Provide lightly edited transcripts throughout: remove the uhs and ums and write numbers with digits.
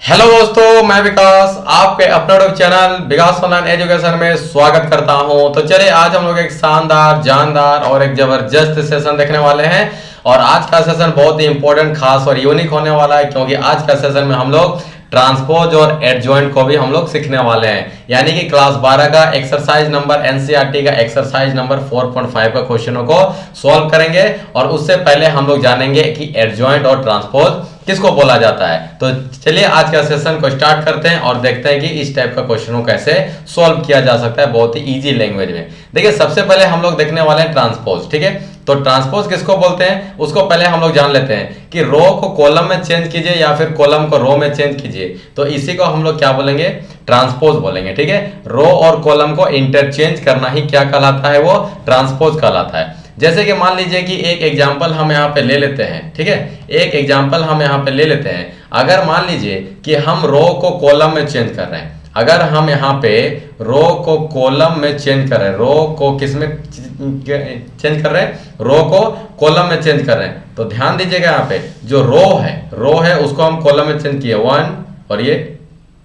Hello दोस्तों, मैं विकास आपके अपना यूट्यूब चैनल विकास ऑनलाइन एजुकेशन में स्वागत करता हूं। तो चलिए आज हम लोग एक शानदार जानदार और एक जबरदस्त सेशन देखने वाले हैं। और आज का सेशन बहुत ही इंपॉर्टेंट, खास और यूनिक होने वाला है, क्योंकि आज का सेशन में हम लोग ट्रांसपोज और एडजॉइंट को भी हम लोग सीखने वाले हैं। यानी कि क्लास 12 का एक्सरसाइज नंबर एनसीईआरटी का एक्सरसाइज नंबर 4.5 का क्वेश्चनों को सॉल्व करेंगे। और उससे पहले हम लोग जानेंगे कि एडजॉइंट और ट्रांसपोज किसको बोला जाता है। तो चलिए आज का सेशन को स्टार्ट करते हैं और देखते हैं कि इस टाइप का क्वेश्चनों को कैसे सॉल्व किया जा सकता है बहुत ही इजी लैंग्वेज में। देखिए सबसे पहले हम लोग देखने वाले हैं ट्रांसपोज। ठीक है, तो ट्रांसपोज किसको बोलते हैं उसको पहले हम लोग जान लेते हैं कि रो को कॉलम में चेंज कीजिए या फिर कॉलम को रो में चेंज कीजिए, तो इसी को हम लोग क्या बोलेंगे, ट्रांसपोज बोलेंगे। ठीक है, रो और कॉलम को इंटरचेंज करना ही क्या कहलाता है, वो ट्रांसपोज कहलाता है। जैसे कि मान लीजिए कि एक एग्जांपल हम यहाँ पे ले लेते हैं। ठीक है, एक एग्जांपल हम यहाँ पे ले लेते हैं। अगर मान लीजिए कि हम रो को कॉलम में चेंज कर रहे हैं, अगर हम यहाँ पे रो को कॉलम में चेंज कर रहे हैं, रो को किस में चेंज कर रहे हैं, रो को कॉलम में चेंज कर रहे हैं, तो ध्यान दीजिएगा यहाँ पे जो रो है उसको हम कॉलम में चेंज किए 1 और ये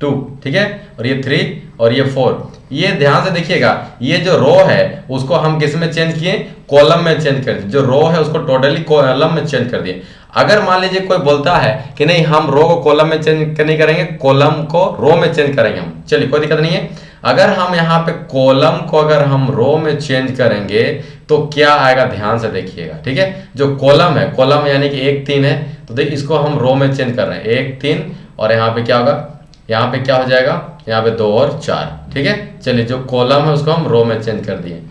2, ठीक है, और ये 3 और ये 4। ये ध्यान से देखिएगा, ये जो रो है उसको हम किस में चेंज किए, कॉलम में चेंज कर दिए। जो रो है उसको टोटली कॉलम में चेंज कर दिए। अगर मान लीजिए कोई बोलता है कि नहीं हम रो को कॉलम में चेंज नहीं करेंगे, कॉलम को रो में चेंज करेंगे हम, चलिए कोई दिक्कत नहीं है। अगर हम यहाँ पे कॉलम को अगर हम रो में चेंज करेंगे तो क्या आएगा, ध्यान से देखिएगा। ठीक है, जो कॉलम है, कॉलम यानी कि 1 3 है, तो देखिए इसको हम रो में चेंज कर रहे हैं 1 3, और यहाँ पे क्या होगा, यहाँ पे क्या हो जाएगा, यहाँ पे 2 और 4। ठीक है, चलिए जो कॉलम है उसको हम रो में चेंज कर दिए।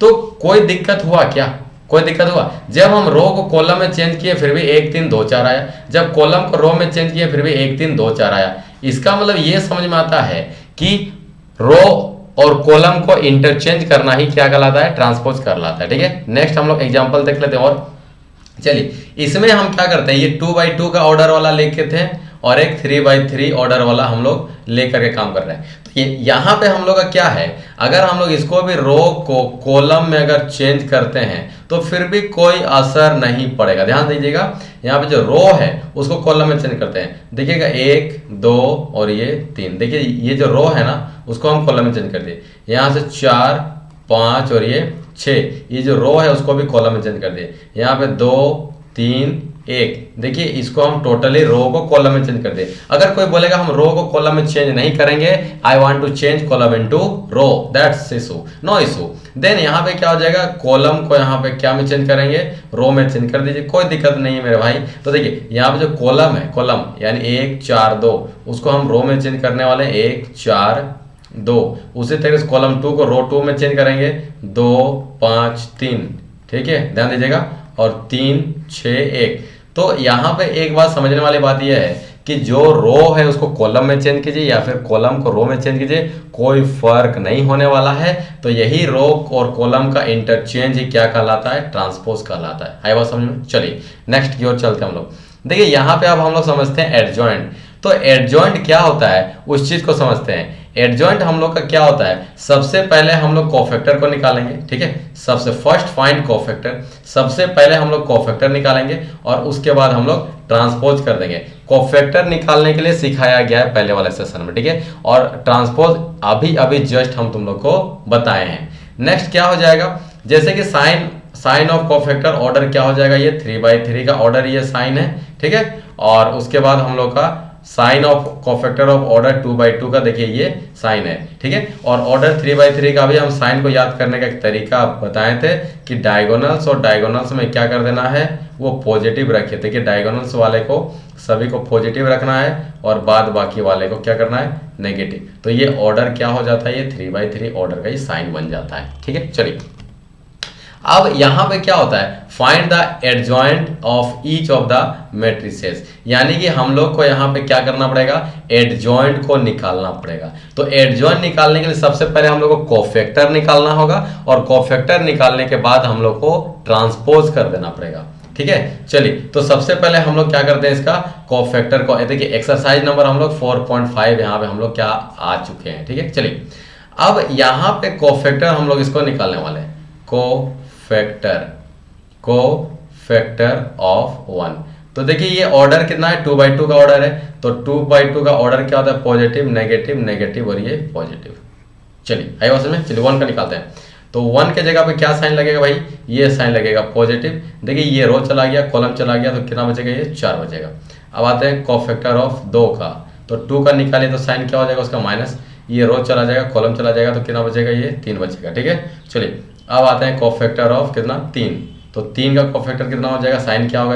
तो कोई दिक्कत हुआ क्या, कोई दिक्कत हुआ? जब हम रो को कॉलम में चेंज किए फिर भी 1 3 2 4 आया, जब कॉलम को रो में चेंज किए फिर भी 1 3 2 4 आया। इसका मतलब ये समझ में आता है कि रो और कॉलम को इंटरचेंज करना ही क्या कहलाता है, ट्रांसपोज कहलाता है। ठीक है, नेक्स्ट हम लोग एग्जांपल देख लेते हैं। और चलिए इसमें हम क्या करते हैं, ये 2x2 का ऑर्डर वाला लेके थे और एक 3x3 ऑर्डर वाला हम लोग लेकर के काम कर रहे हैं। तो ये यहाँ पे हम लोग का क्या है, अगर हम लोग इसको भी रो को कॉलम में अगर चेंज करते हैं तो फिर भी कोई असर नहीं पड़ेगा। ध्यान दीजिएगा, यहाँ पे जो रो है उसको कॉलम में चेंज करते हैं, देखिएगा 1 2 और ये 3। देखिए ये जो रो है ना उसको हम कॉलम में चेंज कर दिए, यहाँ से 4 5 और ये 6, ये जो रो है उसको भी कॉलम में चेंज कर दिए, यहाँ पे 2 3 1। देखिए इसको हम टोटली रो को कॉलम में चेंज कर दिए। अगर कोई बोलेगा हम रो को कॉलम में चेंज नहीं करेंगे, I want to change column into row, that's issue, no issue, then यहाँ पे क्या हो जाएगा, कॉलम को यहाँ पे क्या में चेंज करेंगे, रो में चेंज कर दीजिए, कोई दिक्कत नहीं है मेरे भाई। तो देखिए यहाँ पे जो कॉलम है, कॉलम यानी 1 4 2, उसको हम रो में चेंज करने वाले 1 4 2। उसी तरीके से कॉलम 2 को रो 2 में चेंज करेंगे 2 5 3। ठीक है, ध्यान दीजिएगा, और 3 6 1। तो यहाँ पे एक बात समझने वाली बात यह है कि जो रो है उसको कॉलम में चेंज कीजिए या फिर कॉलम को रो में चेंज कीजिए, कोई फर्क नहीं होने वाला है। तो यही रो और कॉलम का इंटरचेंज ही क्या कहलाता है, ट्रांसपोज कहलाता है। आई बात समझ में? चलिए नेक्स्ट की ओर चलते हैं हम लोग। देखिए यहाँ पे अब हम लोग समझते हैं एडजॉइंट। तो एडजॉइंट क्या होता है उस चीज को समझते हैं। एडजॉइंट हम लोग का क्या होता है, सबसे पहले हम लोग कोफैक्टर को निकालेंगे। ठीक है, सबसे फर्स्ट फाइंड कोफैक्टर, सबसे पहले हम लोग कोफैक्टर निकालेंगे और उसके बाद हम लोग ट्रांसपोज कर देंगे। कोफैक्टर निकालने के लिए सिखाया गया है पहले वाले सेशन में। ठीक है, और ट्रांसपोज अभी अभी जस्ट हम तुम लोग को बताए हैं। नेक्स्ट क्या हो जाएगा, जैसे कि साइन ऑफ कोफैक्टर ऑर्डर क्या हो जाएगा, ये 3/3 का ऑर्डर ये साइन है। ठीक है, और उसके बाद हम लोग का sign of cofactor of order 2/2 का देखिए ये साइन है। ठीक है, और ऑर्डर 3/3 का भी हम साइन को याद करने का एक तरीका बताए थे कि डायगोनल्स और डायगोनल्स में क्या कर देना है, वो पॉजिटिव रखे थे कि डायगोनल्स वाले को सभी को पॉजिटिव रखना है और बाद बाकी वाले को क्या करना है, नेगेटिव। तो ये ऑर्डर क्या हो जाता है, ये 3/3 ऑर्डर का ही साइन बन जाता है। ठीक है, चलिए अब यहाँ पे क्या होता है, find the adjoint of each of the matrices, यानी कि हम लोग को यहाँ पे क्या करना पड़ेगा, एडजॉइंट को निकालना पड़ेगा। तो एडजॉइंट निकालने के लिए सबसे पहले हम लोग को कोफैक्टर निकालना होगा और कोफैक्टर निकालने के बाद हम लोग को ट्रांसपोज कर देना पड़ेगा। ठीक है, चलिए तो सबसे पहले हम लोग क्या करते हैं, इसका कोफैक्टर को देखिए एक्सरसाइज नंबर हम लोग 4.5 यहाँ पे हम लोग क्या आ चुके हैं। ठीक है, चलिए अब यहाँ पे कोफैक्टर हम लोग इसको निकालने वाले हैं, कोफैक्टर ऑफ 1। तो देखिए ये ऑर्डर कितना है, 2/2 का ऑर्डर है, तो 2/2 का ऑर्डर क्या होता है, पॉजिटिव नेगेटिव नेगेटिव और ये पॉजिटिव। चलिए आई समझ में। चलिए 1 का निकालते हैं। तो 1 के जगह पे क्या साइन लगेगा भाई, ये साइन लगेगा पॉजिटिव। देखिए ये रो चला गया, कॉलम चला गया, तो कितना बचेगा, ये 4 बचेगा। अब आते हैं कोफैक्टर ऑफ 2 का, तो 2 का निकालिए तो साइन क्या हो जाएगा उसका माइनस, ये रो चला जाएगा, कॉलम चला जाएगा, तो कितना बचेगा, ये 3 बचेगा। ठीक है, चलिए अब आते हैं कोफैक्टर ऑफ कितना 3, तो 3 का कोफैक्टर कितना हो जाएगा, साइन क्या होगा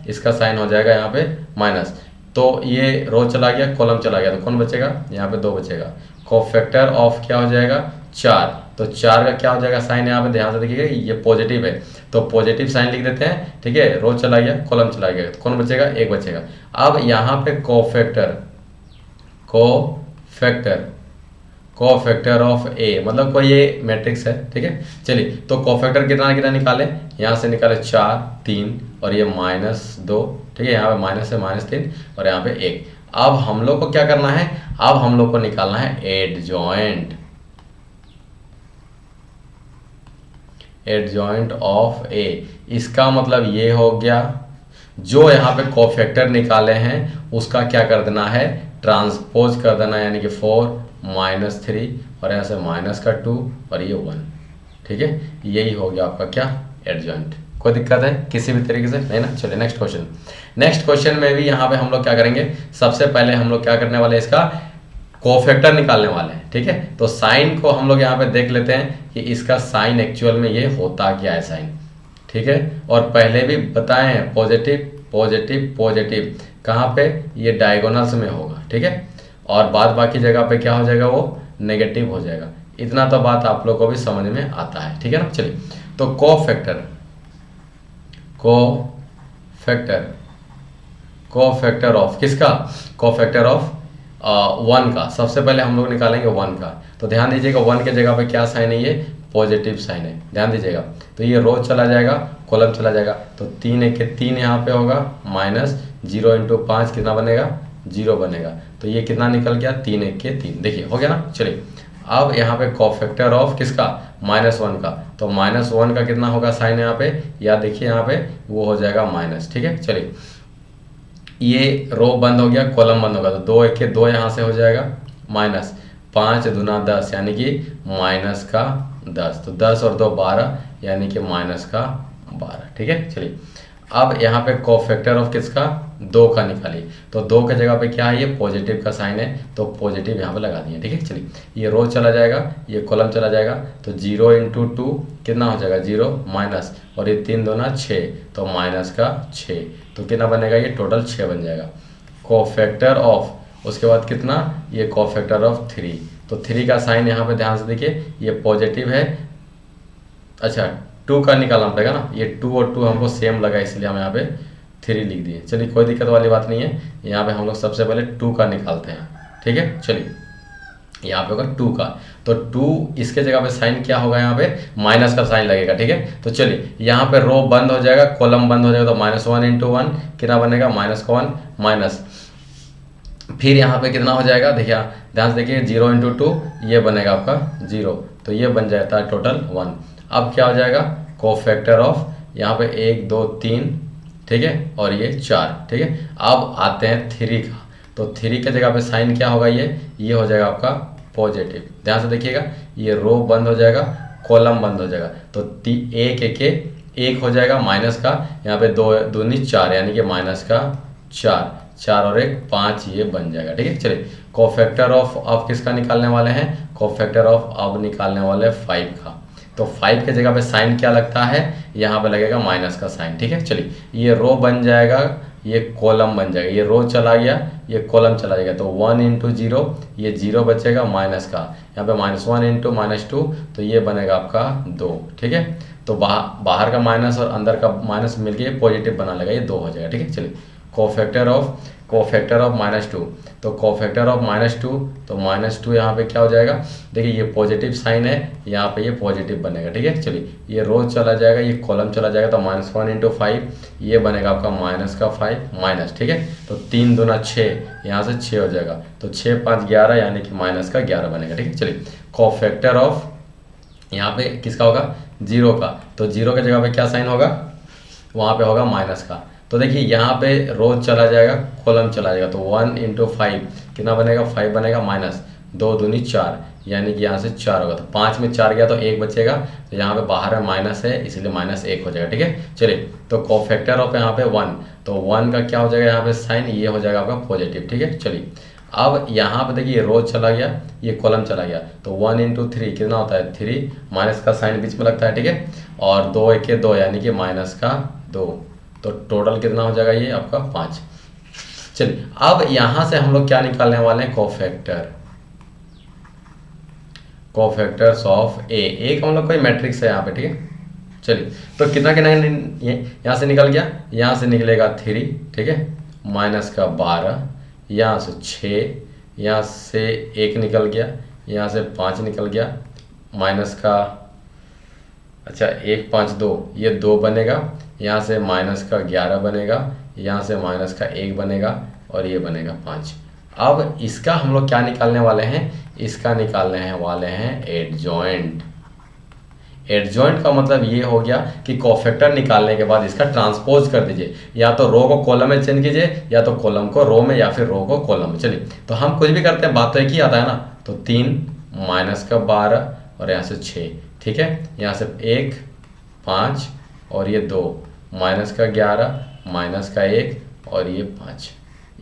इसका साइन हो जाएगा यहाँ पे माइनस, तो ये रो चला गया, कॉलम चला गया, तो कौन बचेगा, यहाँ पे 2 बचेगा। कोफैक्टर ऑफ क्या हो जाएगा 4, तो 4 का क्या हो जाएगा साइन, यहाँ पे ध्यान से देखिएगा ये पॉजिटिव है, तो पॉजिटिव साइन लिख देते हैं। ठीक है, रो चला गया, कॉलम चला गया, तो कौन बचेगा, 1 बचेगा। अब यहाँ पे कोफैक्टर ऑफ ए, मतलब कोई ये मैट्रिक्स है। ठीक है, चलिए तो कोफैक्टर कितना कितना निकाले, यहाँ से निकाले 4 3 और ये -2। ठीक है, यहाँ पे माइनस है -3 और यहाँ पे 1। अब हम लोग को क्या करना है, अब हम लोग को निकालना है एडजॉइंट ऑफ ए। इसका मतलब ये हो गया, जो यहाँ पे कोफैक्टर निकाले हैं उसका क्या कर देना है, ट्रांसपोज कर देना, यानी कि 4 -3 और यहाँ से -2 और ये 1। ठीक है, यही हो गया आपका क्या, एडजॉइंट। कोई दिक्कत है किसी भी तरीके से नहीं ना। चलिए नेक्स्ट क्वेश्चन में भी यहाँ पे हम लोग क्या करेंगे, सबसे पहले हम लोग क्या करने वाले, इसका कोफैक्टर निकालने वाले हैं। ठीक है, तो साइन को हम लोग यहाँ पे देख लेते हैं कि इसका साइन एक्चुअल में ये होता क्या है साइन। ठीक है, और पहले भी बताए हैं पॉजिटिव पॉजिटिव पॉजिटिव, कहाँ पे, ये डायगोनल्स में होगा। ठीक है, और बाद बाकी जगह पे क्या हो जाएगा, वो नेगेटिव हो जाएगा। इतना तो बात आप लोग को भी समझ में आता है। ठीक है ना, चलिए तो कोफैक्टर ऑफ किसका, कोफैक्टर ऑफ 1 का। सबसे पहले हम लोग निकालेंगे 1 का, तो ध्यान दीजिएगा 1 के जगह पे क्या साइन है, ये पॉजिटिव साइन है, ध्यान दीजिएगा। तो ये रो चला जाएगा, कॉलम चला जाएगा, तो 3 1 के 3 यहाँ पे होगा, -0 × 5 कितना बनेगा, 0 बनेगा। तो ये कितना निकल गया, 3 1 के 3। देखिए हो गया ना। चलिए अब यहाँ पे कोफैक्टर ऑफ किसका, -1 का, तो -1 का कितना होगा साइन यहाँ पे, या देखिए यहाँ पे वो हो जाएगा माइनस। ठीक है, चलिए ये रो बंद हो गया, कॉलम बंद होगा, तो 2 1 के 2 यहाँ से हो जाएगा, -5 दूना 10 यानी कि -10, तो 10 और 2 12 यानी कि -12। ठीक है, चलिए अब यहाँ पे कोफैक्टर ऑफ किसका, 2 का निकालिए, तो 2 के जगह पे क्या है, ये पॉजिटिव का साइन है, तो पॉजिटिव यहाँ पे लगा दिए। ठीक है, चलिए ये रो चला जाएगा, ये कॉलम चला जाएगा, तो 0 × 2 कितना हो जाएगा, 0 माइनस, और ये 3 दूना 6, तो -6, तो कितना बनेगा, ये टोटल 6 बन जाएगा। कोफैक्टर ऑफ उसके बाद कितना, ये कोफैक्टर ऑफ 3, तो 3 का साइन यहाँ पे ध्यान से देखिए, ये पॉजिटिव है। अच्छा 2 का निकालना पड़ेगा ना, ये 2 और 2 हमको सेम लगा, इसलिए हम यहाँ पे 3 लिख दिए। चलिए कोई दिक्कत वाली बात नहीं है, यहाँ पे हम लोग सबसे पहले 2 का निकालते हैं। ठीक है, चलिए यहाँ पे होगा 2 का, तो 2 इसके जगह पे साइन क्या होगा, यहाँ पे माइनस का साइन लगेगा। ठीक है, तो चलिए यहाँ पे रो बंद हो जाएगा, कॉलम बंद हो जाएगा, तो -1 × 1 कितना बनेगा, -1 माइनस, फिर यहाँ पे कितना हो जाएगा, देखिए ध्यान से देखिए 0 × 2 ये बनेगा आपका 0, तो ये बन जाता है टोटल 1। अब क्या हो जाएगा, कोफैक्टर ऑफ यहाँ पे 1 2 3, ठीक है, और ये 4। ठीक है, अब आते हैं 3 का, तो 3 के जगह पे साइन क्या होगा, ये हो जाएगा आपका पॉजिटिव। ध्यान से देखिएगा, ये रो बंद हो जाएगा, कॉलम बंद हो जाएगा, तो 1 1 के 1 हो जाएगा माइनस का, यहाँ पे 2 दूनी 4 यानी कि -4, 4 और 1 5 ये बन जाएगा। ठीक है, चलिए कोफैक्टर ऑफ अब किसका निकालने वाले हैं, कोफैक्टर ऑफ अब निकालने वाले 5 का, तो 5 के जगह पे साइन क्या लगता है, यहाँ पे लगेगा माइनस का साइन। ठीक है, चलिए ये रो बन जाएगा, ये कॉलम बन जाएगा, ये रो चला गया, ये कॉलम चला जाएगा, तो 1 × 0 ये 0 बचेगा माइनस का, यहाँ पे -1 × -2, तो ये बनेगा आपका 2। ठीक है, तो बाहर का माइनस और अंदर का माइनस मिलके पॉजिटिव बना लेगा, ये 2 हो जाएगा। ठीक है, चलिए कोफैक्टर ऑफ -2, तो कोफैक्टर ऑफ -2, तो -2 यहाँ पे क्या हो जाएगा, देखिए ये पॉजिटिव साइन है, यहाँ पे ये पॉजिटिव बनेगा। ठीक है, चलिए ये रो चला जाएगा, ये कॉलम चला जाएगा, तो -1 × 5 ये बनेगा आपका -5 माइनस। ठीक है, तो 3 दूना 6 यहाँ से 6 हो जाएगा, तो 6 5 11 यानी कि -11 बनेगा। ठीक है, चलिए कोफैक्टर ऑफ यहाँ पे किसका होगा, 0 का, तो 0 के जगह पे क्या साइन होगा, वहाँ पे होगा माइनस का, तो देखिए यहाँ पे रो चला जाएगा, कॉलम चला जाएगा, तो 1 इंटू 5 कितना बनेगा, 5 बनेगा, माइनस 2 दूनी 4, यानी कि यहाँ से 4 होगा, तो 5 में 4 गया तो 1 बचेगा, तो यहाँ पे बाहर में माइनस है इसलिए -1 हो जाएगा। ठीक है, चलिए तो कोफैक्टर ऑफ यहाँ पे 1, तो 1 का क्या हो जाएगा यहाँ पे साइन, ये हो जाएगा आपका पॉजिटिव। ठीक है, चलिए अब यहाँ पे देखिए रो चला गया, ये कॉलम चला गया, तो 1 इंटू 3 कितना होता है 3, माइनस का साइन बीच में लगता है। ठीक है, और 2 1 2 यानी कि -2, तो टोटल कितना हो जाएगा ये आपका 5। चलिए अब यहाँ से हम लोग क्या निकालने वाले हैं, कोफैक्टर्स ऑफ ए का हम लोग कोई मैट्रिक्स है यहाँ पे। ठीक है, चलिए तो कितना कितना ये यहाँ से निकल गया, यहाँ से निकलेगा 3, ठीक है, -12, यहाँ से 6, यहाँ से 1 निकल गया, यहाँ से 5 निकल गया, -1 5 2, ये 2 बनेगा, यहाँ से -11 बनेगा, यहाँ से -1 बनेगा, और ये बनेगा 5। अब इसका हम लोग क्या निकालने वाले हैं, इसका निकालने वाले हैं एडजॉइंट। एडजॉइंट का मतलब ये हो गया कि कोफैक्टर निकालने के बाद इसका ट्रांसपोज कर दीजिए, या तो रो को कॉलम में चेंज कीजिए, या तो कॉलम को रो में, या फिर रो को कॉलम में। चलिए तो हम कुछ भी करते हैं, बात तो एक ही आता है ना, तो 3 -12 और यहाँ से 6, ठीक है, यहाँ से 1 5 और ये 2, -11 -1 और ये 5,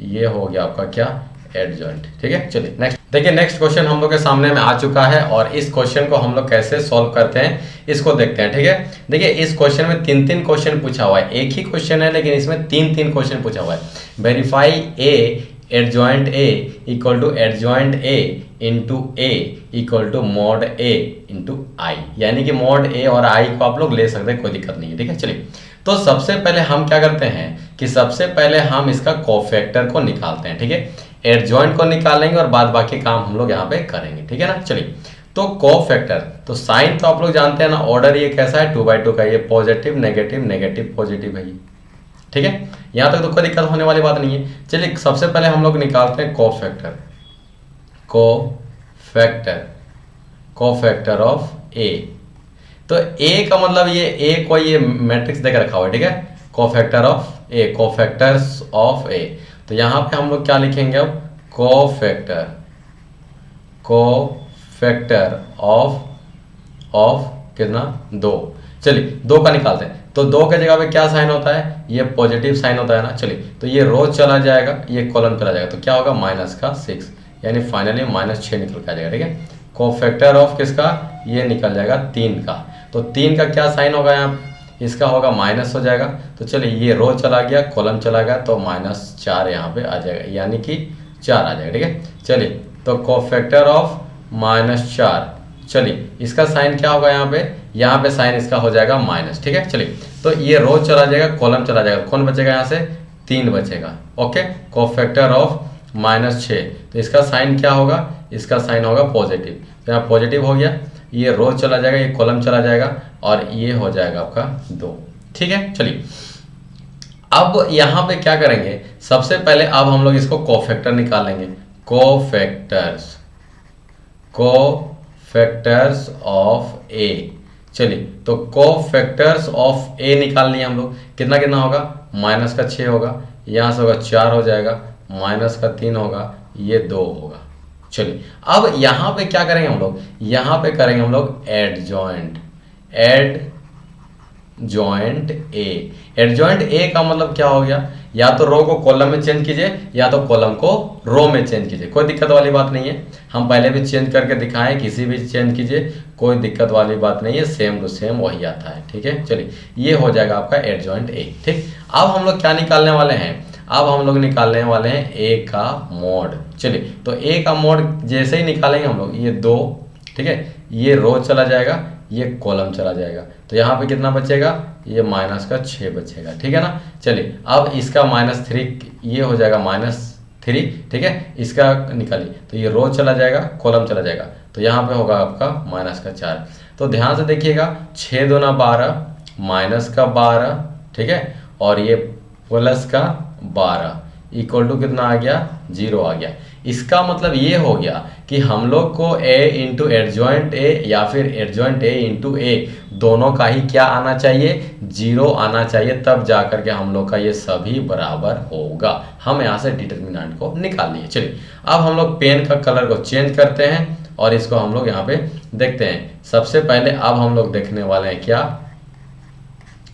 ये हो गया आपका क्या, एडजॉइंट। ठीक है, चलिए नेक्स्ट देखिए, नेक्स्ट क्वेश्चन हम लोग के सामने में आ चुका है, और इस क्वेश्चन को हम लोग कैसे सॉल्व करते हैं इसको देखते हैं। ठीक है, देखिए इस क्वेश्चन में 3 क्वेश्चन पूछा हुआ है, एक ही क्वेश्चन है लेकिन इसमें 3 क्वेश्चन पूछा हुआ है। Verify A adjoint A equal to adjoint A into A equal to mod A into I, यानी कि मॉड ए और आई को आप लोग ले सकते हैं, कोई दिक्कत नहीं है। ठीक है, चलिए तो सबसे पहले हम क्या करते हैं कि सबसे पहले हम इसका कोफैक्टर को निकालते हैं। ठीक है, एडजॉइंट को निकालेंगे और बाद बाकी काम हम लोग यहाँ पे करेंगे। ठीक है ना, चलिए तो कोफैक्टर, तो साइन तो आप लोग जानते हैं ना, ऑर्डर ये कैसा है 2/2 का, ये पॉजिटिव नेगेटिव नेगेटिव पॉजिटिव है ये। ठीक है, यहाँ तक तो कोई दिक्कत होने वाली बात नहीं है। चलिए सबसे पहले हम लोग निकालते हैं कोफैक्टर ऑफ ए। तो ए का मतलब ये ए को ये मैट्रिक्स देकर रखा हुआ है। ठीक है, cofactor of A, cofactors of A, तो यहाँ पे हम लोग क्या लिखेंगे अब, कोफैक्टर ऑफ कितना 2। चलिए 2 का निकालते हैं, तो 2 के जगह पे क्या साइन होता है, ये पॉजिटिव साइन होता है ना। चलिए तो ये रो चला जाएगा, ये कॉलम चला जाएगा, तो क्या होगा -6, यानी फाइनली -6 निकल के आ जाएगा। ठीक है, कोफैक्टर ऑफ किसका, ये निकल जाएगा 3 का, तो 3 का क्या साइन होगा यहाँ, इसका होगा माइनस हो जाएगा। तो चलिए ये रो चला गया, कॉलम चला गया, तो -4 यहाँ पे आ जाएगा, यानी कि 4 आ जाएगा। ठीक है, चलिए तो कोफैक्टर ऑफ -4, चलिए इसका साइन क्या होगा यहाँ पे साइन इसका हो जाएगा माइनस। ठीक है, चलिए तो ये रो चला जाएगा, कॉलम चला जाएगा, कौन बचेगा यहाँ से, 3 बचेगा। ओके, कोफैक्टर ऑफ -6, तो इसका साइन क्या होगा, इसका साइन होगा पॉजिटिव, तो यहाँ पॉजिटिव हो गया, ये रो चला जाएगा, ये कॉलम चला जाएगा, और ये हो जाएगा आपका 2। ठीक है, चलिए अब यहाँ पे क्या करेंगे, सबसे पहले अब हम लोग इसको कोफैक्टर निकालेंगे, कोफैक्टर्स ऑफ ए। चलिए तो कोफैक्टर्स ऑफ ए निकाल लिए हम लोग, कितना कितना होगा, -6 होगा, यहाँ से होगा 4 हो जाएगा, -3 होगा, ये 2 होगा। चलिए अब यहाँ पे क्या करेंगे हम लोग, यहाँ पे करेंगे हम लोग एडजॉइंट ए। एडजॉइंट ए का मतलब क्या हो गया, या तो रो को कॉलम में चेंज कीजिए, या तो कॉलम को रो में चेंज कीजिए, कोई दिक्कत वाली बात नहीं है। हम पहले भी चेंज करके दिखाएं, किसी भी चेंज कीजिए, कोई दिक्कत वाली बात नहीं है, सेम टू सेम वही आता है। ठीक है, चलिए ये हो जाएगा आपका एडजॉइंट ए। ठीक, अब हम लोग क्या निकालने वाले हैं, अब हम लोग निकालने वाले हैं ए का मोड। चलिए तो ए का मोड जैसे ही निकालेंगे हम लोग, ये 2, ठीक है, ये रो चला जाएगा, ये कॉलम चला जाएगा, तो यहाँ पे कितना बचेगा, ये -6 बचेगा। ठीक है ना, चलिए अब इसका -3, ये हो जाएगा -3। ठीक है, इसका निकालिए, तो ये रो चला जाएगा, कॉलम चला जाएगा, तो यहाँ पे होगा आपका -4। तो ध्यान से देखिएगा, 6 दूना 12, -12, ठीक है, और ये +12 इक्वल टू कितना आ गया, 0 आ गया। इसका मतलब ये हो गया कि हम लोग को a इंटू एडजॉइंट ए या फिर एडजॉइंट ए इंटू ए दोनों का ही क्या आना चाहिए, 0 आना चाहिए, तब जा करके हम लोग का ये सभी बराबर होगा। हम यहाँ से डिटर्मिनेंट को निकाल लिए। चलिए अब हम लोग पेन का कलर को चेंज करते हैं और इसको हम लोग यहाँ पे देखते हैं। सबसे पहले अब हम लोग देखने वाले हैं क्या,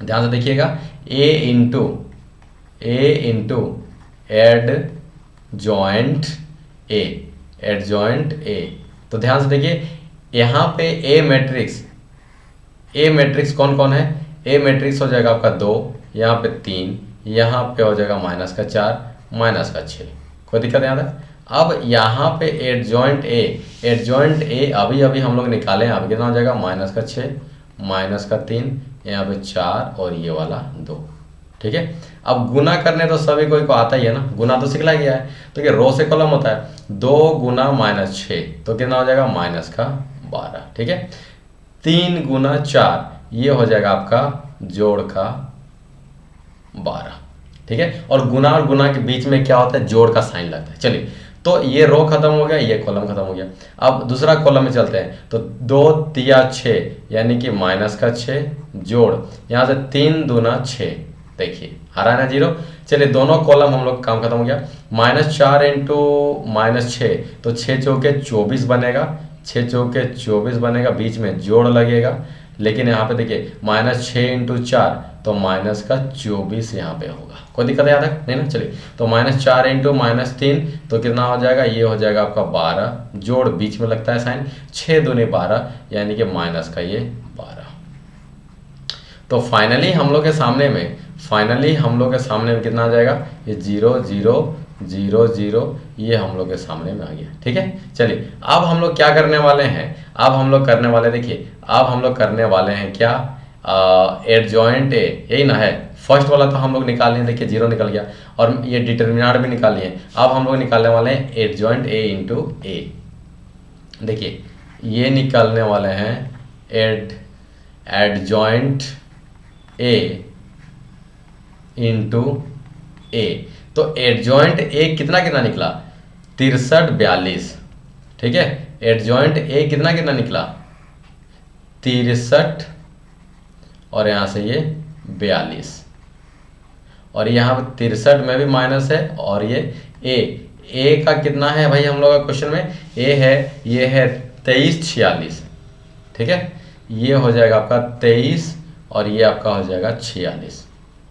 ध्यान से देखिएगा, ए इंटू एडजॉइंट ए। तो ध्यान से देखिए यहाँ पे ए मैट्रिक्स कौन कौन है, ए मैट्रिक्स हो जाएगा आपका 2, यहाँ पे 3, यहाँ पे हो जाएगा -4 -6, कोई दिक्कत यहाँ तक। अब यहाँ पे एडजॉइंट ए अभी हम लोग निकाले हैं, अभी कितना हो जाएगा -6 -3, यहाँ पे 4 और ये वाला 2, ठीक है। अब गुना करने तो सभी कोई को आता ही है ना, गुना तो सिखला गया है। तो ये रो से कॉलम होता है, 2 गुना -6 तो कितना हो जाएगा -12, ठीक है। 3 गुना 4 ये हो जाएगा आपका जोड़ का 12, ठीक है। और गुना के बीच में क्या होता है, जोड़ का साइन लगता है। चलिए तो ये रो खत्म हो गया, ये कॉलम खत्म हो गया। अब दूसरा कॉलम में चलते हैं, तो 2 तिया 6 यानी कि -6 जोड़ यहाँ से 3 दूना 6, देखिए आ रहा है ना 0। चलिए दोनों कॉलम हम लोग काम खत्म हो गया। -4 इंटू -6 तो 6 चौके 24 बनेगा, 6 चौके 24 बनेगा, बीच में जोड़ लगेगा। लेकिन यहाँ पे देखिए -6 इंटू 4 तो -24 यहाँ पे होगा, कोई दिक्कत है यहाँ तक नहीं ना। चलिए तो -4 इंटू -3 तो कितना हो जाएगा, ये हो जाएगा आपका 12, जोड़ बीच में लगता है साइन, 6 दूनी 12 यानी कि माइनस का ये 12। तो फाइनली हम लोग के सामने में कितना आ जाएगा, ये 0 0 0 0 ये हम लोग के सामने में आ गया, ठीक है। चलिए अब हम लोग क्या करने वाले हैं, अब हम लोग करने वाले हैं क्या, एडजॉइंट ए, यही ना है। फर्स्ट वाला तो हम लोग निकाल लिए, देखिए 0 निकल गया, और ये डिटर्मिनेंट भी निकाल लिए। अब हम लोग निकालने वाले हैं एडजॉइंट ए इंटू ए। देखिए ये निकालने वाले हैं एडजॉइंट ए इंटू ए। तो एडजॉइंट ए कितना निकला, 63 42, ठीक है। एडजॉइंट ए कितना निकला, 63 और यहाँ से ये 42, और यहाँ पे 63 में भी माइनस है, और ये ए का कितना है भाई हम लोग का क्वेश्चन में, ये है 23 46, ठीक है। ये हो जाएगा आपका 23 और ये आपका हो जाएगा 46,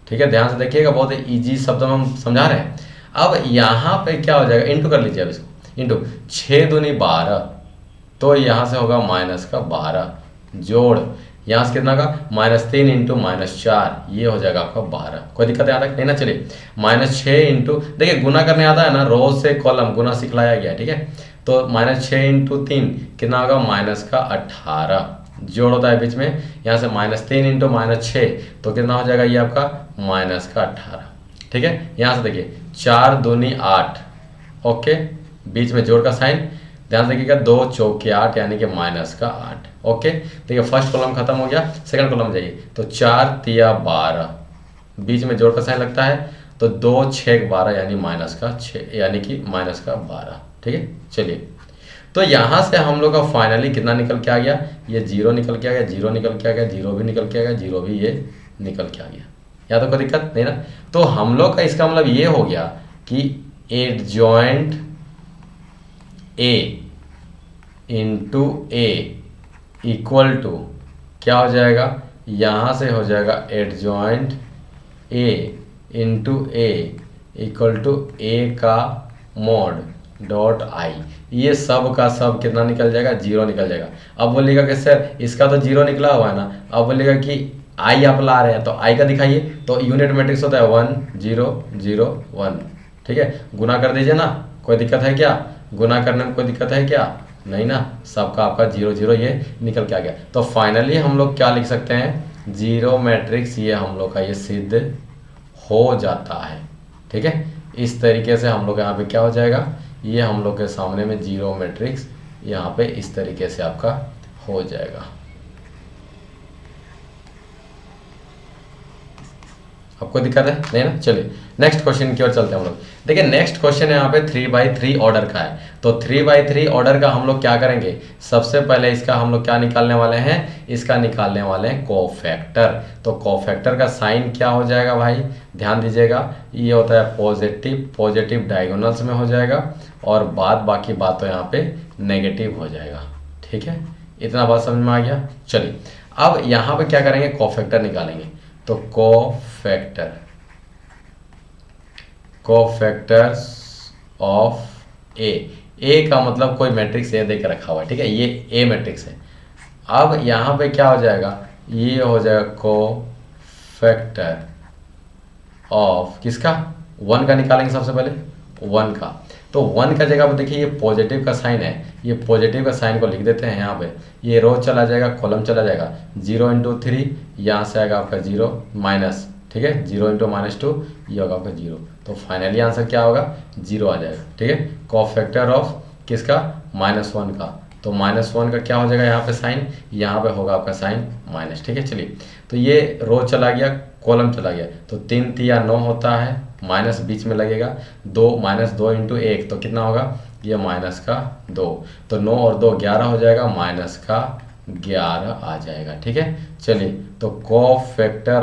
ठीक है। ध्यान से देखिएगा, बहुत इजी शब्दों में हम समझा रहे हैं। अब यहाँ पे क्या हो जाएगा, इंटू कर लीजिए अब इसको, इंटू 6 दूनी 12 तो यहाँ से होगा -12, जोड़ यहाँ से कितना का -3 इंटू -4 ये हो जाएगा आपका 12, कोई दिक्कत यहाँ तक नहीं ना। चलिए -6 इंटू, देखिए गुना करने आता है ना, रो से कॉलम गुना सिखलाया गया, ठीक है। तो -6 इंटू 3 कितना होगा, -18, जोड़ होता है बीच में, यहाँ से -3 इंटू -6 तो कितना हो जाएगा, ये आपका -18, ठीक है। यहाँ से देखिए 4 दूनी 8, ओके, बीच में जोड़ का साइन, ध्यान से देखिएगा 2 चौके 8 यानी कि -8, ओके। देखिए फर्स्ट कॉलम खत्म हो गया, सेकंड कॉलम में जाइए, तो 4 तिया 12, बीच में जोड़ का साइन लगता है, तो 2 6 12 यानी -6 यानी कि -12, ठीक है। चलिए तो यहाँ से हम लोग का फाइनली कितना निकल के आ गया, ये 0 निकल के आ गया, 0 निकल के आ गया, 0 भी निकल के आ गया, 0 भी ये निकल के आ गया, या तो कोई दिक्कत नहीं ना। तो हम लोग का इसका मतलब ये हो गया कि adjoint A into A equal to क्या हो जाएगा, यहाँ से हो जाएगा adjoint A into A equal to A का मॉड डॉट आई। ये सब का सब कितना निकल जाएगा, 0 निकल जाएगा। अब बोलिएगा कि सर इसका तो 0 निकला हुआ है ना, अब बोलिएगा कि आई आप ला रहे हैं तो आई का दिखाइए, तो यूनिट मैट्रिक्स होता है 1 0 0 1, ठीक है। गुना कर दीजिए ना, कोई दिक्कत है क्या, गुना करने में कोई दिक्कत है क्या, नहीं ना, सबका आपका 0 0 ये निकल के आ गया। तो फाइनली हम लोग क्या लिख सकते हैं, 0 मैट्रिक्स ये हम लोग का ये सिद्ध हो जाता है, ठीक है। इस तरीके से हम लोग यहाँ पे क्या हो जाएगा, ये हम लोग के सामने में 0 मैट्रिक्स यहाँ पे इस तरीके से आपका हो जाएगा। आपको दिक्कत है नहीं ना? चलिए नेक्स्ट क्वेश्चन की ओर चलते हैं हम लोग। देखिए नेक्स्ट क्वेश्चन है यहाँ पे 3/3 ऑर्डर का है। तो 3/3 ऑर्डर का हम लोग क्या करेंगे, सबसे पहले इसका हम लोग क्या निकालने वाले हैं, इसका निकालने वाले हैं कोफैक्टर। तो कोफैक्टर का साइन क्या हो जाएगा भाई, ध्यान दीजिएगा, ये होता है पॉजिटिव, पॉजिटिव डायगोनल्स में हो जाएगा और बाकी बात तो यहाँ पे नेगेटिव हो जाएगा। ठीक है, इतना बात समझ में आ गया। चलिए अब यहाँ पे क्या करेंगे, कोफैक्टर निकालेंगे। तो कोफैक्टर्स ऑफ ए का मतलब कोई मैट्रिक्स ए देकर रखा हुआ है, ठीक है, ये ए मैट्रिक्स है। अब यहाँ पे क्या हो जाएगा, ये हो जाएगा कोफैक्टर ऑफ किसका, 1 का निकालेंगे सबसे पहले, 1 का। तो 1 का जगह पर देखिए ये पॉजिटिव का साइन है, ये पॉजिटिव का साइन को लिख देते हैं यहाँ पे, ये रो चला जाएगा, कॉलम चला जाएगा, 0 × 3 यहाँ से आएगा आपका 0 माइनस, ठीक है, 0 × -2 ये होगा आपका 0। तो फाइनली आंसर क्या होगा, 0 आ जाएगा। ठीक है, कोफैक्टर ऑफ किसका, -1 का। तो -1 का क्या हो जाएगा यहाँ पे साइन, यहाँ पे होगा आपका साइन माइनस। ठीक है, चलिए तो ये रो चला गया, कॉलम चला गया, तो 3 × 3 = 9 होता है, माइनस बीच में लगेगा, 2 -2 × 1 तो कितना होगा, ये -2, तो 9 और 2 11 हो जाएगा, -11 आ जाएगा। ठीक है, चलिए तो कोफैक्टर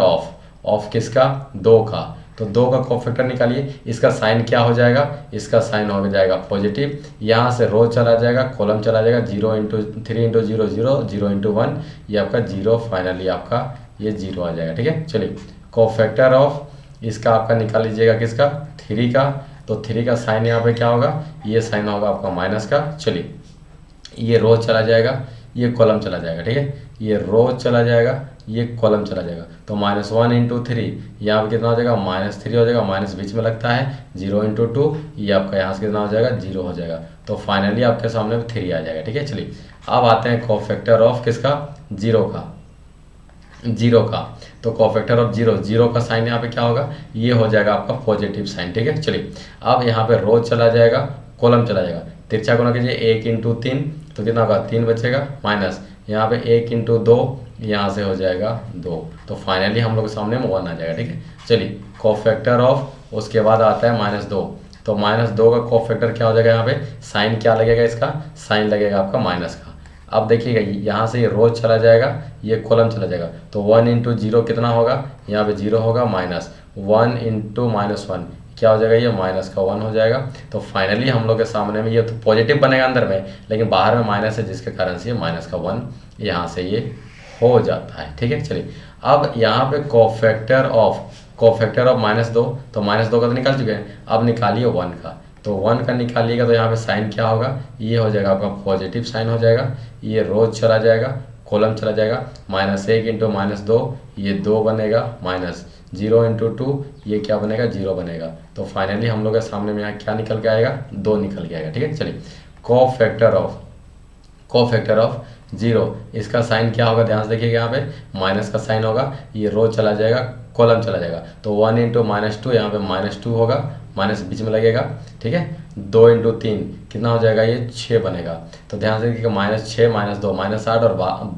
ऑफ किसका, 2 का। तो 2 का कोफैक्टर निकालिए, इसका साइन क्या हो जाएगा, इसका साइन हो जाएगा पॉजिटिव, यहाँ से रो चला जाएगा, कॉलम चला जाएगा, 0 × 3 × 0 0, 0 × 1 ये आपका 0, फाइनली आपका ये 0 आ जाएगा। ठीक है, चलिए कोफैक्टर ऑफ इसका आपका निकाल लीजिएगा किसका, 3 का। तो 3 का साइन यहाँ पे क्या होगा, ये साइन होगा आपका माइनस का। चलिए ये रो चला जाएगा, ये कॉलम चला जाएगा, ठीक है, ये रो चला जाएगा, ये कॉलम चला जाएगा, तो -1 × 3 यहाँ पे कितना हो जाएगा, -3 हो जाएगा, माइनस बीच में लगता है, 0 × 2 ये आपका यहाँ से कितना हो जाएगा, 0 हो जाएगा। तो फाइनली आपके सामने 3 आ जाएगा। ठीक है, चलिए अब आते हैं कोफैक्टर ऑफ किसका, 0 का। तो कोफैक्टर ऑफ 0 का साइन यहाँ पे क्या होगा, ये हो जाएगा आपका पॉजिटिव साइन। ठीक है, चलिए अब यहाँ पे रो चला जाएगा, कॉलम चला जाएगा, तिरछा गुणा कीजिए, 1 × 3 तो कितना होगा, 3 बचेगा, माइनस यहाँ पे 1 × 2 यहाँ से हो जाएगा 2, तो फाइनली हम लोग के सामने 1 आ जाएगा। ठीक है, चलिए कोफैक्टर ऑफ, उसके बाद आता है -2, तो -2 का कोफैक्टर क्या हो जाएगा, यहाँ पे साइन क्या लगेगा, इसका साइन लगेगा आपका माइनस का। अब देखिएगा यहाँ से ये रो चला जाएगा, ये कॉलम चला जाएगा, तो 1 × 0 कितना होगा, यहाँ पे 0 होगा, माइनस 1 × -1 क्या हो जाएगा, ये -1 हो जाएगा। तो फाइनली हम लोग के सामने में ये तो पॉजिटिव बनेगा अंदर में, लेकिन बाहर में माइनस है, जिसके कारण से ये -1 यहाँ से ये हो जाता है। ठीक है, चलिए अब यहाँ पे कोफैक्टर ऑफ -2, तो -2 का तो निकाल चुके हैं, अब निकालिए 1 का। तो 1 का निकालिएगा तो यहाँ पे साइन क्या होगा, ये हो जाएगा आपका पॉजिटिव साइन हो जाएगा, ये रो चला जाएगा, कॉलम चला जाएगा, -1 × -2 ये 2 बनेगा, माइनस 0 × 2 ये क्या बनेगा, 0 बनेगा। तो फाइनली हम लोग के सामने में यहाँ क्या निकल के आएगा, 2 निकल के आएगा। ठीक है, चलिए कोफैक्टर ऑफ 0 इसका साइन क्या होगा, ध्यान से देखिएगा, यहाँ पे माइनस का साइन होगा, ये रो चला जाएगा, कॉलम चला जाएगा, तो 1 × -2 यहाँ पे -2 होगा, माइनस बीच में लगेगा। ठीक है, 2 × 3 कितना हो जाएगा, ये 6 बनेगा। तो ध्यान से देखिएगा, -6 -2 -8 और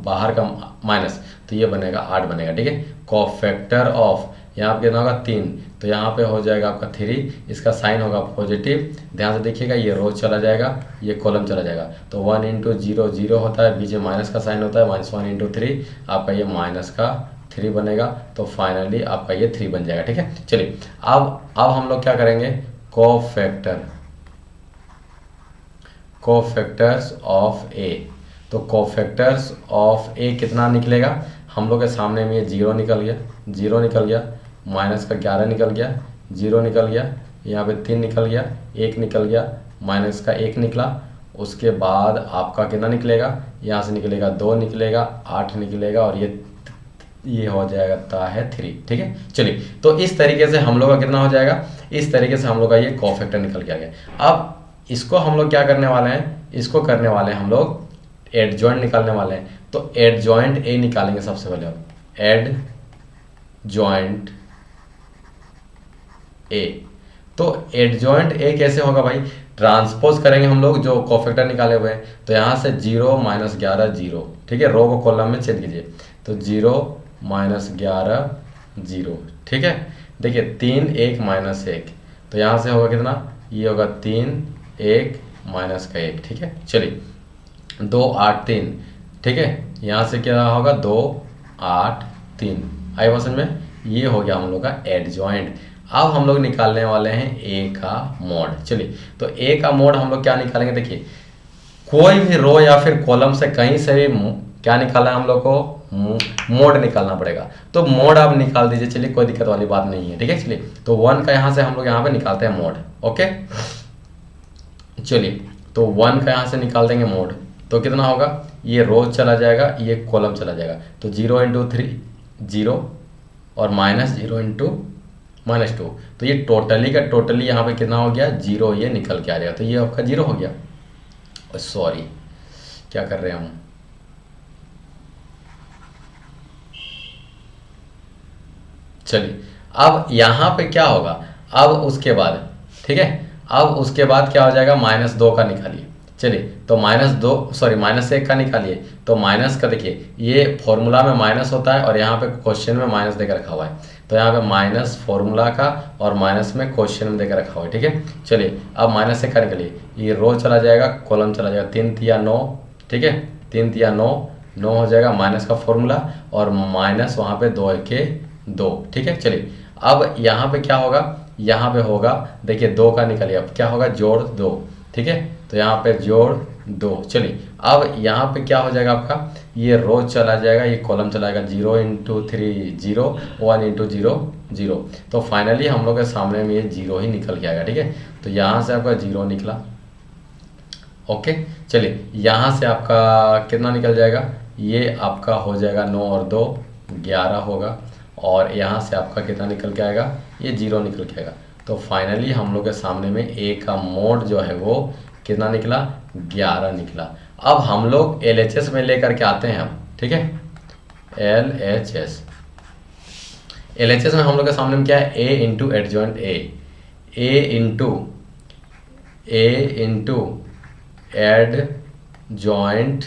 बाहर का माइनस, तो ये बनेगा 8 बनेगा। ठीक है, कोफैक्टर ऑफ यहाँ पे कितना होगा, 3, तो यहाँ पे हो जाएगा आपका 3, इसका साइन होगा पॉजिटिव, ध्यान से देखिएगा, ये रो चला जाएगा, ये कॉलम चला जाएगा, तो 1 × 0 0 होता है, बीच में माइनस का साइन होता है, -1 × 3 आपका ये -3 बनेगा, तो फाइनली आपका ये 3 बन जाएगा। ठीक है, चलिए अब हम लोग क्या करेंगे, कोफैक्टर्स ऑफ ए। तो कोफैक्टर्स ऑफ ए कितना निकलेगा, हम लोग के सामने में ये 0 निकल गया, माइनस का 11 निकल गया, 0 निकल गया, यहाँ पे 3 निकल गया, 1 निकल गया, माइनस का 1 निकला, उसके बाद आपका कितना निकलेगा, यहाँ से निकलेगा 2 निकलेगा, 8 निकलेगा, और ये हो जाएगा है 3। ठीक है, चलिए तो इस तरीके से हम लोग का कितना हो जाएगा, इस तरीके से हम लोग का ये कोफैक्टर निकल के आ गया। अब इसको हम लोग क्या करने वाले हैं, इसको करने वाले हैं हम लोग एडजॉइंट निकालने वाले हैं। तो एडजॉइंट ए निकालेंगे सबसे पहले, हम एडजॉइंट ए। तो एडजॉइंट ए कैसे होगा भाई, ट्रांसपोज करेंगे हम लोग जो कोफैक्टर निकाले हुए हैं, तो यहाँ से 0 -11 0, ठीक है, रो को कॉलम में चेंज कीजिए, तो 0 -11 0, ठीक है, देखिए 3 1 माइनस 1, तो यहाँ से होगा कितना, ये होगा 3 1 माइनस का 1, ठीक है। चलिए 2 8 3, ठीक है, यहाँ से क्या होगा 2 8 3, आई बात समझ में। ये हो गया हम लोग का एडजॉइंट। अब हम लोग निकालने वाले हैं ए का मोड। चलिए तो ए का मोड हम लोग क्या निकालेंगे, देखिए कोई भी रो या फिर कॉलम से कहीं से भी क्या निकालना है हम लोग को, मोड निकालना पड़ेगा। तो मोड आप निकाल दीजिए, चलिए कोई दिक्कत वाली बात नहीं है, ठीक है। चलिए तो 1 का यहाँ से हम लोग यहाँ पे निकालते हैं मोड, ओके। चलिए तो 1 का यहाँ से निकाल देंगे मोड, तो कितना होगा, ये रो चला जाएगा, ये कॉलम चला जाएगा, तो 0 इंटू 3 0 और -0 इंटू -2, तो ये टोटली का टोटली यहाँ पे कितना हो गया 0, ये निकल के आ जाएगा, तो ये आपका 0 हो गया। सॉरी क्या कर रहे हैं हम, चलिए अब यहाँ पे क्या होगा, अब उसके बाद, ठीक है, अब उसके बाद क्या हो जाएगा, -2 का निकालिए। चलिए तो -1 का निकालिए, तो माइनस का देखिए ये फॉर्मूला में माइनस होता है और यहाँ पे क्वेश्चन में माइनस देकर रखा हुआ है, तो यहाँ पे माइनस फॉर्मूला का और माइनस में क्वेश्चन में देकर रखा हुआ है, ठीक है। चलिए अब -1 का निकालिए, ये रो चला जाएगा, कॉलम चला जाएगा, 3 तिया 9, ठीक है, 3 तिया 9 9 हो जाएगा, माइनस का फॉर्मूला और माइनस वहाँ पे 2 के 2, ठीक है। चलिए अब यहाँ पे क्या होगा, यहाँ पे होगा देखिए 2 का निकालिए, अब क्या होगा जोड़ 2, ठीक है, तो यहाँ पे जोड़ 2। चलिए अब यहाँ पे क्या हो जाएगा आपका, ये रो चला जाएगा, ये कॉलम चला जाएगा, 0 इंटू 3 0 1 इंटू 0 0, तो फाइनली हम लोग के सामने में ये 0 ही निकल के आएगा, ठीक है। तो यहाँ से आपका 0 निकला, ओके। चलिए यहाँ से आपका कितना निकल जाएगा, ये आपका हो जाएगा 9 और 2 11 होगा, और यहाँ से आपका कितना निकल के आएगा, ये 0 निकल के आएगा। तो फाइनली हम लोग के सामने में ए का मोड जो है वो कितना निकला, 11 निकला। अब हम लोग LHS में लेकर के आते हैं हम, ठीक है, LHS में हम लोग के सामने में क्या है, A into adjoint A into adjoint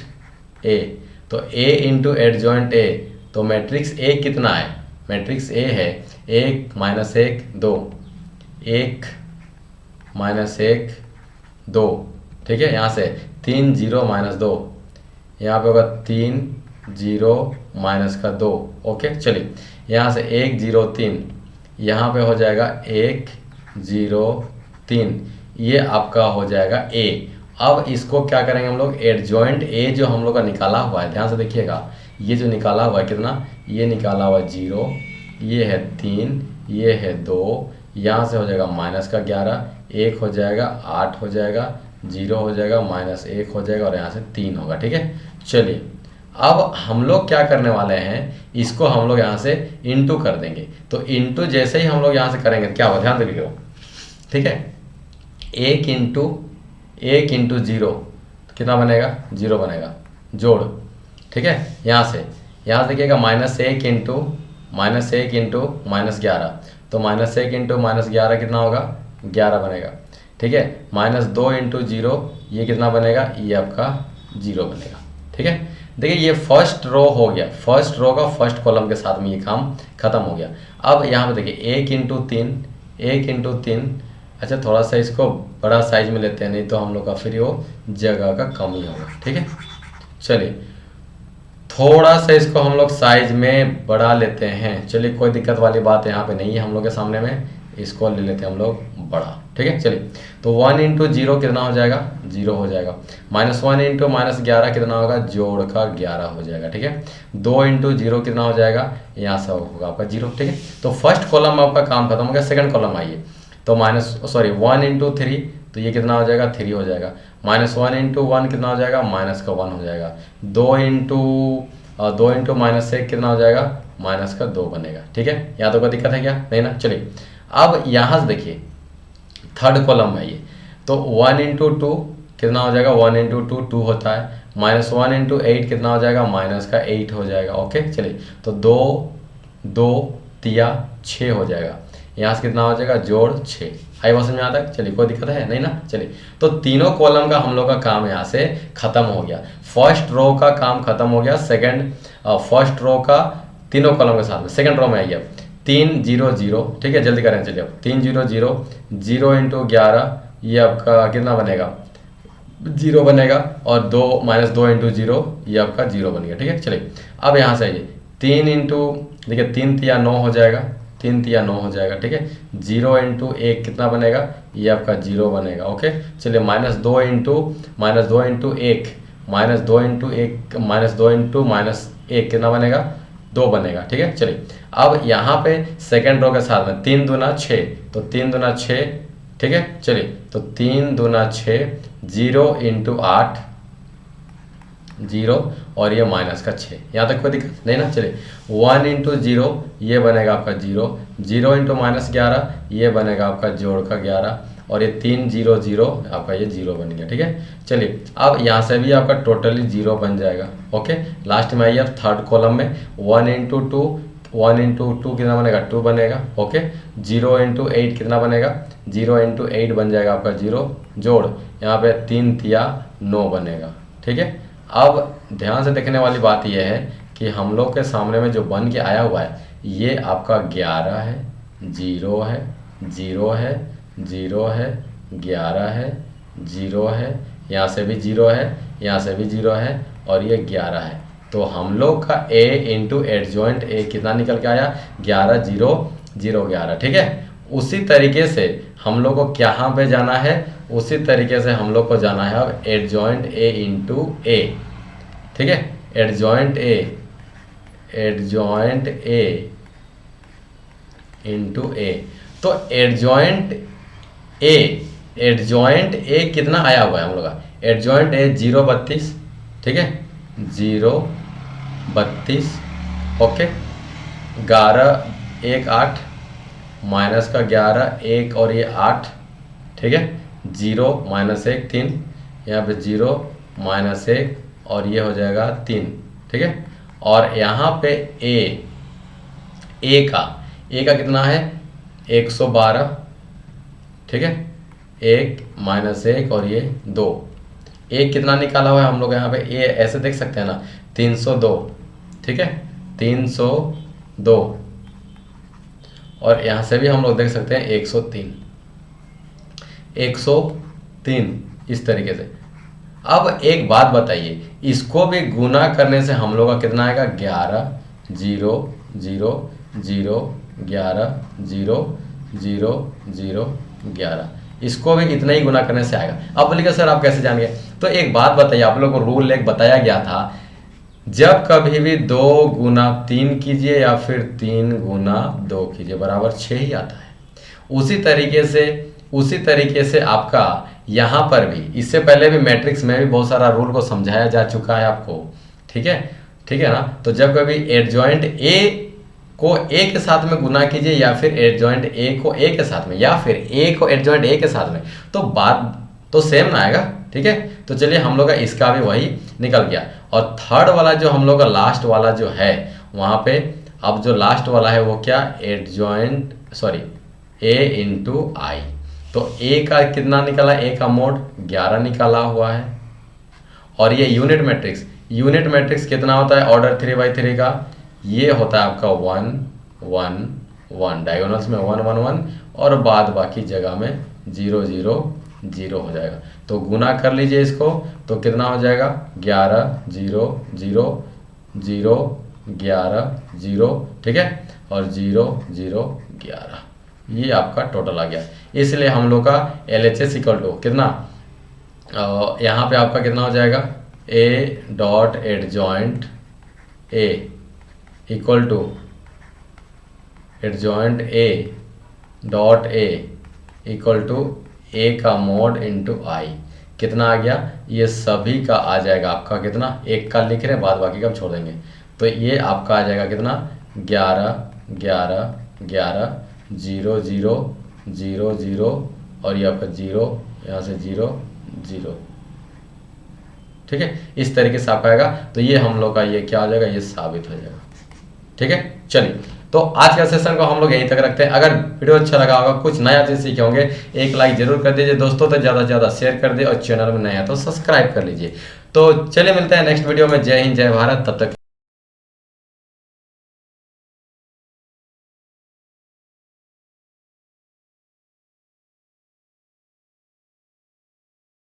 A, तो A into adjoint A, तो मैट्रिक्स ए कितना है, मैट्रिक्स ए है 1 -1 2 1 -1 2, ठीक है। यहाँ से 3 0 -2, यहाँ पे होगा 3 0 माइनस का 2, ओके। चलिए यहाँ से 1 0 3, यहाँ पे हो जाएगा 1 0 3, ये आपका हो जाएगा ए। अब इसको क्या करेंगे हम लोग, एडजॉइंट ए जो हम लोग का निकाला हुआ है, ध्यान से देखिएगा, ये जो निकाला हुआ है कितना, ये निकाला हुआ है 0, ये है 3, ये है 2, यहाँ से हो जाएगा माइनस का 11, 1 हो जाएगा 8 हो जाएगा, 0 हो जाएगा, -1 हो जाएगा और यहाँ से 3 होगा, ठीक है। चलिए अब हम लोग क्या करने वाले हैं, इसको हम लोग यहाँ से इंटू कर देंगे, तो इंटू जैसे ही हम लोग यहाँ से करेंगे क्या होगा, ध्यान देखिएगा, ठीक है। 1 इंटू 0 कितना बनेगा, 0 बनेगा, जोड़, ठीक है। यहाँ से देखिएगा -1 इंटू -11, तो -1 इंटू -11 कितना होगा, 11 बनेगा, ठीक है। -2 इंटू 0 ये कितना बनेगा, ये आपका 0 बनेगा, ठीक है। देखिए ये फर्स्ट रो हो गया, फर्स्ट रो का फर्स्ट कॉलम के साथ में ये काम खत्म हो गया। अब यहाँ पे देखिए 1 इंटू 3, अच्छा थोड़ा सा इसको बड़ा साइज में लेते हैं, नहीं तो हम लोग का फिर वो जगह का कमी होगा, ठीक है। चलिए थोड़ा सा इसको हम लोग साइज में बढ़ा लेते हैं, चलिए कोई दिक्कत वाली बात यहाँ पे नहीं है हम लोग के सामने में, इसको ले लेते हैं हम लोग बड़ा, ठीक है। चलिए तो 1 इंटू 0 कितना हो जाएगा, 0 हो जाएगा, -1 इंटू -11 कितना होगा, जोड़ का 11 हो जाएगा, ठीक है। 2 इंटू 0 कितना हो जाएगा, यहाँ से होगा आपका 0, ठीक है। तो फर्स्ट कॉलम में आपका काम खत्म हो गया, सेकंड कॉलम आइए, तो 1 इंटू 3, तो ये कितना हो जाएगा, 3 हो जाएगा, -1 इंटू 1 कितना हो जाएगा, -1 हो जाएगा, 2 इंटू -1 कितना हो जाएगा, -2 बनेगा, ठीक है। यहाँ तो कोई दिक्कत है क्या, नहीं ना। चलिए अब यहाँ से देखिए थर्ड कॉलम में आइए, तो 1 इंटू 2 कितना हो जाएगा, 1 इंटू 2 2 होता है, -1 इंटू 8 कितना हो जाएगा, -8 हो जाएगा, ओके। चलिए तो 2 तिया 6 हो जाएगा, यहाँ से कितना हो जाएगा, जोड़ 6, आई बात समझ में आता है। चलिए कोई दिक्कत है नहीं ना। चलिए तो तीनों कॉलम का हम लोग का काम यहाँ से खत्म हो गया, फर्स्ट रो का काम खत्म हो गया, फर्स्ट रो का तीनों कॉलम के साथ में, सेकंड रो में आइए, 300, ठीक है, जल्दी करें चलिए अब 300, 0 इंटू 11, ये आपका कितना बनेगा, 0 बनेगा, और 2 -2 इंटू 0, ये आपका 0 बन गया, ठीक है। चलिए अब यहाँ से आइए 3 इंटू, देखिए 3 तिया 9 हो जाएगा, 3 तिया 9 हो जाएगा, ठीक है। 0 इंटू 1 कितना बनेगा, ये आपका 0 बनेगा, ओके। चलिए -2 इंटू -1, -2 इंटू 1, -2 इंटू -1 कितना बनेगा, 2 बनेगा, ठीक है। चलिए अब यहाँ पे सेकेंड रो के साथ में 3 दूना 6, तो 3 दूना 6, ठीक है। चलिए तो 3 दूना 6, 0 इंटू 8, 0, और ये -6, यहाँ तक कोई दिक्कत नहीं ना। चलिए 1 इंटू 0, ये बनेगा आपका 0, 0 इंटू -11, ये बनेगा आपका जोड़ का 11, और ये 3 0 0 आपका ये 0 बन गया, ठीक है। चलिए अब यहाँ से भी आपका टोटली 0 बन जाएगा, ओके। लास्ट में आइए अब थर्ड कॉलम में 1 इंटू 2 कितना बनेगा, 2 बनेगा, ओके। 0 इंटू 8 कितना बनेगा, 0 इंटू 8 बन जाएगा आपका 0, जोड़ यहाँ पे 3 तिया 9 बनेगा, ठीक है। अब ध्यान से देखने वाली बात यह है कि हम लोग के सामने में जो बन के आया हुआ है, ये आपका 11 है, 0 है, 0 है, 0 है, 11 है, 0 है, यहाँ से भी 0 है, यहाँ से भी 0 है, और ये 11 है। तो हम लोग का a इंटू एडजॉइंट a कितना निकल के आया, 11 0 0 11, ठीक है। उसी तरीके से हम लोग को कहाँ पे जाना है, उसी तरीके से हम लोग को जाना है अब एडजॉइंट a इंटू a, ठीक है। एडजॉइंट a इंटू a, तो एडजॉइंट a कितना आया हुआ है हम लोग का, एडजॉइंट a 0 32, ठीक है, 0 32, ओके। 11 1 8, माइनस का 11 1 और ये 8, ठीक है। 0 -1 3, यहाँ पे 0 -1 और ये हो जाएगा 3, ठीक है। और यहाँ पे a का कितना है, 112, ठीक है। 1 -1 और ये 2, एक कितना निकाला हुआ है हम लोग यहाँ पे, ये ऐसे देख सकते हैं ना, 302, ठीक है, 302, और यहाँ से भी हम लोग देख सकते हैं 103, इस तरीके से। अब एक बात बताइए, इसको भी गुना करने से हम लोग का कितना आएगा, 11 0 0 0 11 0 0 0 11, इसको भी इतना ही गुना करने से आएगा। अब बोलिएगा सर आप कैसे जान गए, तो एक बात बताइए, आप लोग को रूल एक बताया गया था, जब कभी भी 2 गुना 3 कीजिए या फिर 3 गुना 2 कीजिए बराबर 6 ही आता है। उसी तरीके से आपका यहाँ पर भी, इससे पहले भी मैट्रिक्स में भी बहुत सारा रूल को समझाया जा चुका है आपको, ठीक है ना। तो जब कभी एडजॉइंट a को a के साथ में गुना कीजिए, या फिर एडजॉइंट a को a के साथ में, या फिर a को एडजॉइंट a के साथ में, तो बात तो सेम ना आएगा, ठीक है। तो चलिए हम लोग का इसका भी वही निकल गया। और थर्ड वाला जो हम लोग का लास्ट वाला जो है, वहाँ पे अब जो लास्ट वाला है वो क्या, a इंटू आई। तो a का कितना निकला, a का मोड 11 निकाला हुआ है। और ये यूनिट मैट्रिक्स कितना होता है, ऑर्डर 3/3 का, ये होता है आपका 1 1 1, डायगोनल्स में 1 1 1, और बाद बाकी जगह में 0 0 0 हो जाएगा। तो गुना कर लीजिए इसको, तो कितना हो जाएगा, 11 0 0 0 11 0, ठीक है, और 0 0 11, ये आपका टोटल आ गया। इसलिए हम लोग का LHS इक्वल टू कितना, यहाँ पे आपका कितना हो जाएगा, a dot adjoint a equal to adjoint a dot a equal to a का मोड इंटू आई। कितना आ गया, ये सभी का आ जाएगा आपका कितना, एक का लिख रहे, बाद बाकी का छोड़ देंगे। तो ये आपका आ जाएगा कितना, 11 11 11 0 0 0 0, और ये आपका 0, यहाँ से 0 0, ठीक है। इस तरीके से आपका आएगा। तो ये हम लोग का ये क्या हो जाएगा, ये साबित हो जाएगा, ठीक है। चलिए तो आज का सेशन को हम लोग यहीं तक रखते हैं। अगर वीडियो अच्छा लगा होगा, कुछ नया चीज सीखे होंगे, एक लाइक जरूर कर दीजिए दोस्तों, तो ज़्यादा से ज़्यादा शेयर कर दे, और चैनल में नया तो सब्सक्राइब कर लीजिए। तो चलिए मिलते हैं नेक्स्ट वीडियो में। जय हिंद जय भारत, तब तक